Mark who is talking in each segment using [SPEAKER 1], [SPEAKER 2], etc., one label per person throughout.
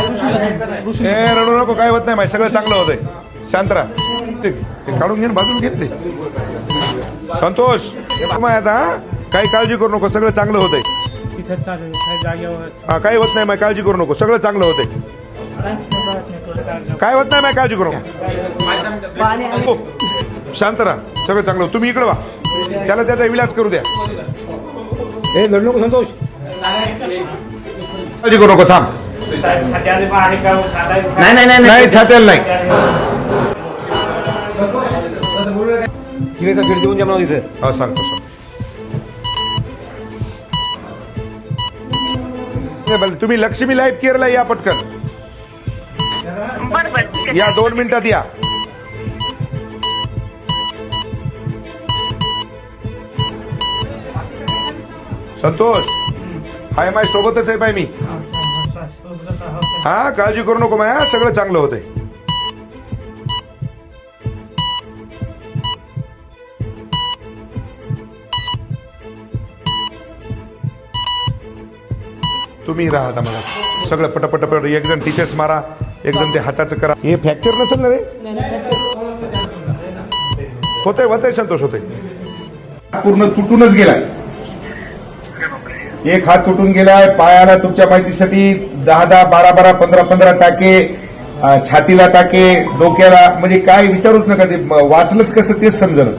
[SPEAKER 1] रडू नको, काय होत नाही माहिती, सगळं चांगलं होतंय. शांत राहा. ते काढून घे ना, बाजून घे ते. संतोष आता काही काळजी करू नको, सगळं चांगलं होतंय. हा काही होत नाही माय, काळजी करू नको, सगळं चांगलं होतंय. काय होत नाही माय, काळजी करू नको. शांत राहा, सगळं चांगलं. तुम्ही इकडे वा, त्याला त्याचा इलाज करू द्या. हे लढू नको संतोष, काळजी करू नको, थांब. नाही छात्याला नाही.
[SPEAKER 2] खिडे देऊन जमा तिथे.
[SPEAKER 1] हा सांगतो सांग. तुम्ही लक्ष्मी लाईफ केअरला या पटकन. या 2 मिनिटात या. संतोष हाय माय सोबतच आहे पाय मी. हा काळजी करू नको माया, सगळं चांगलं होतंय. तुम्ही राहा आता. मला सगळं पटपट एक जण टीचर्स मारा, एक जण ते हाताचं करा. हे फ्रॅक्चर नसेल ना रे? होतंय संतोष, होतंय. पूर्ण तुटूनच गेलाय. एक हात तुटून गेलाय. पायाला तुमच्या माहितीसाठी 10-10, 12-12, 15-15 टाके, छातीला टाके, डोक्याला, म्हणजे काय विचारूच नका. ते वाचलंच कसं तेच समजलं.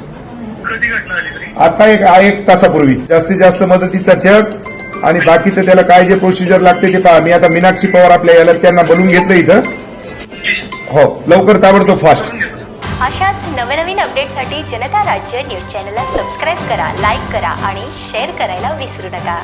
[SPEAKER 1] आता एक तासापूर्वी जास्तीत जास्त मदतीचा चेक आणि बाकीचं त्याला काय जे प्रोसिजर लागते ते पहा. मी आता मीनाक्षी पवार आपल्या याला त्यांना बोलून घेतलं इथं. हो लवकर ताबडतोब फास्ट.
[SPEAKER 3] अशाच नवनवीन अपडेटसाठी जनता राज्य न्यूज चॅनलला सबस्क्राईब करा, लाईक करा आणि शेअर करायला विसरू नका.